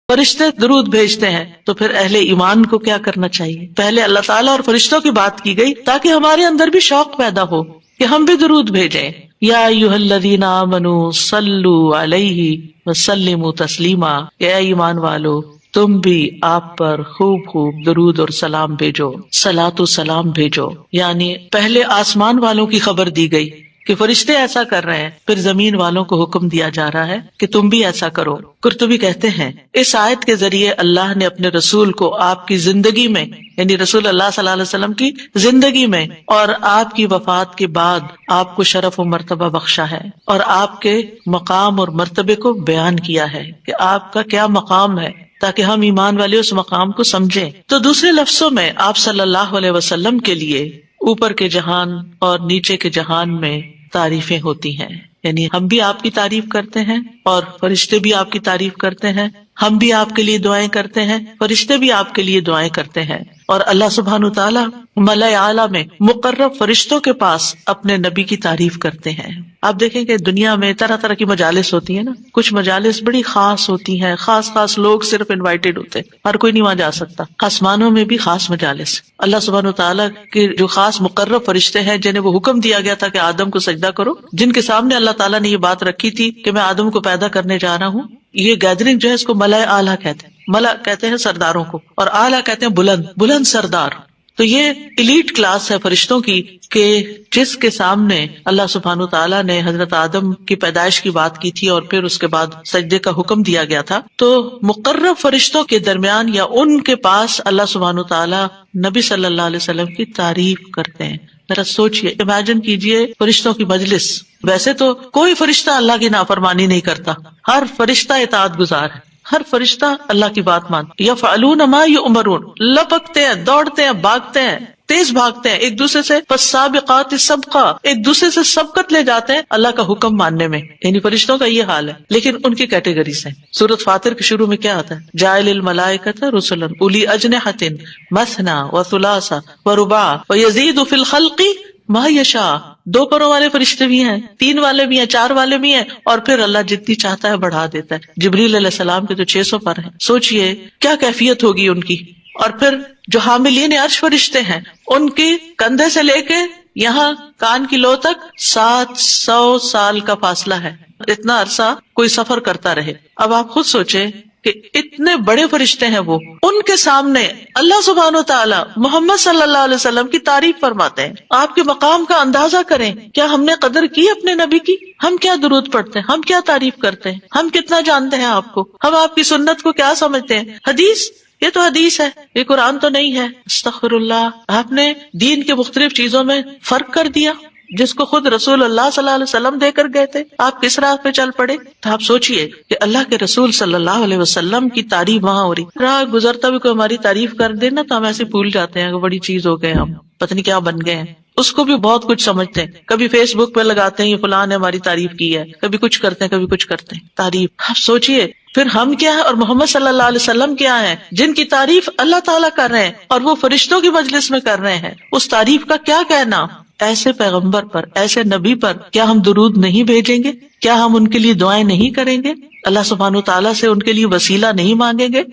فرشتے درود بھیجتے ہیں، تو پھر اہل ایمان کو کیا کرنا چاہیے؟ پہلے اللہ تعالیٰ اور فرشتوں کی بات کی گئی تاکہ ہمارے اندر بھی شوق پیدا ہو کہ ہم بھی درود بھیجیں. یا ایھا الذین آمنوا صلوا علیہ وسلموا تسلیما، اے ایمان والو تم بھی آپ پر خوب خوب درود اور سلام بھیجو، صلاۃ و سلام بھیجو. یعنی پہلے آسمان والوں کی خبر دی گئی کہ فرشتے ایسا کر رہے ہیں، پھر زمین والوں کو حکم دیا جا رہا ہے کہ تم بھی ایسا کرو. قرطبی کہتے ہیں اس آیت کے ذریعے اللہ نے اپنے رسول کو آپ کی زندگی میں، یعنی رسول اللہ صلی اللہ علیہ وسلم کی زندگی میں اور آپ کی وفات کے بعد آپ کو شرف و مرتبہ بخشا ہے، اور آپ کے مقام اور مرتبے کو بیان کیا ہے کہ آپ کا کیا مقام ہے، تاکہ ہم ایمان والے اس مقام کو سمجھیں. تو دوسرے لفظوں میں آپ صلی اللہ علیہ وسلم کے لیے اوپر کے جہان اور نیچے کے جہان میں تعریفیں ہوتی ہیں. یعنی ہم بھی آپ کی تعریف کرتے ہیں اور فرشتے بھی آپ کی تعریف کرتے ہیں، ہم بھی آپ کے لیے دعائیں کرتے ہیں، فرشتے بھی آپ کے لیے دعائیں کرتے ہیں. اور اللہ سبحانہ وتعالی ملائے اعلیٰ میں مقرب فرشتوں کے پاس اپنے نبی کی تعریف کرتے ہیں. آپ دیکھیں کہ دنیا میں طرح طرح کی مجالس ہوتی ہیں نا، کچھ مجالس بڑی خاص ہوتی ہیں، خاص لوگ صرف انوائٹیڈ ہوتے ہیں، ہر کوئی نہیں وہاں جا سکتا. آسمانوں میں بھی خاص مجالس، اللہ سبحانہ وتعالی کے جو خاص مقرب فرشتے ہیں جنہیں وہ حکم دیا گیا تھا کہ آدم کو سجدہ کرو، جن کے سامنے اللہ تعالیٰ نے یہ بات رکھی تھی کہ میں آدم کو پیدا کرنے جا رہا ہوں. یہ گیدرنگ جو ہے اس کو ملائے اعلیٰ کہتے ہیں. ملا کہتے ہیں سرداروں کو، اور اعلیٰ کہتے ہیں بلند سردار. تو یہ ایلیٹ کلاس ہے فرشتوں کی کہ جس کے سامنے اللہ سبحانہ تعالیٰ نے حضرت آدم کی پیدائش کی بات کی تھی اور پھر اس کے بعد سجدے کا حکم دیا گیا تھا. تو مقرب فرشتوں کے درمیان یا ان کے پاس اللہ سبحانہ تعالیٰ نبی صلی اللہ علیہ وسلم کی تعریف کرتے ہیں. ذرا سوچئے، امیجن کیجئے فرشتوں کی مجلس. ویسے تو کوئی فرشتہ اللہ کی نافرمانی نہیں کرتا، ہر فرشتہ اطاعت گزار ہے، ہر فرشتہ اللہ کی بات مانتا. یفعلون ما یؤمرون، لپکتے ہیں، دوڑتے ہیں، بھاگتے ہیں، تیز بھاگتے ہیں ایک دوسرے سے. فالسابقات سبقا، ایک دوسرے سے سبقت لے جاتے ہیں اللہ کا حکم ماننے میں. یعنی فرشتوں کا یہ حال ہے. لیکن ان کی کیٹیگریز ہیں. سورۃ فاطر کے شروع میں کیا آتا ہے؟ جاعل الملائکۃ رسلا اولی اجنحۃ مثنی وثلاث ورباع ویزید فی الخلق ما یشاء. 2 پروں والے فرشتے بھی ہیں، 3 والے بھی ہیں، 4 والے بھی ہیں، اور پھر اللہ جتنی چاہتا ہے بڑھا دیتا ہے. جبریل علیہ السلام کے تو 600 پر ہیں. سوچئے کیا کیفیت ہوگی ان کی. اور پھر جو حاملین عرش فرشتے ہیں ان کی کندھے سے لے کے یہاں کان کی لو تک 700 سال کا فاصلہ ہے. اتنا عرصہ کوئی سفر کرتا رہے. اب آپ خود سوچیں کہ اتنے بڑے فرشتے ہیں وہ، ان کے سامنے اللہ سبحانہ و تعالی محمد صلی اللہ علیہ وسلم کی تعریف فرماتے ہیں. آپ کے مقام کا اندازہ کریں. کیا ہم نے قدر کی اپنے نبی کی؟ ہم کیا درود پڑھتے ہیں، ہم کیا تعریف کرتے ہیں، ہم کتنا جانتے ہیں آپ کو، ہم آپ کی سنت کو کیا سمجھتے ہیں. حدیث، یہ تو حدیث ہے، یہ قرآن تو نہیں ہے. استغفر اللہ. آپ نے دین کے مختلف چیزوں میں فرق کر دیا جس کو خود رسول اللہ صلی اللہ علیہ وسلم دے کر گئے تھے. آپ کس راہ پہ چل پڑے؟ تو آپ سوچئے کہ اللہ کے رسول صلی اللہ علیہ وسلم کی تعریف وہاں ہو رہی، راہ گزرتا بھی کوئی ہماری تعریف کر دے نا تو ہم ایسے بھول جاتے ہیں کہ بڑی چیز ہو گئے، ہم پتہ نہیں کیا بن گئے ہیں. اس کو بھی بہت کچھ سمجھتے ہیں. کبھی فیس بک پہ لگاتے ہیں یہ فلاں نے ہماری تعریف کی ہے، کبھی کچھ کرتے ہیں، کبھی کچھ کرتے ہیں. تعریف. آپ سوچئے پھر ہم کیا ہے اور محمد صلی اللہ علیہ وسلم کیا ہے جن کی تعریف اللہ تعالیٰ کر رہے ہیں اور وہ فرشتوں کی مجلس میں کر رہے ہیں. اس تعریف کا کیا کہنا. ایسے پیغمبر پر، ایسے نبی پر کیا ہم درود نہیں بھیجیں گے؟ کیا ہم ان کے لیے دعائیں نہیں کریں گے؟ اللہ سبحانہ تعالیٰ سے ان کے لیے وسیلہ نہیں مانگیں گے؟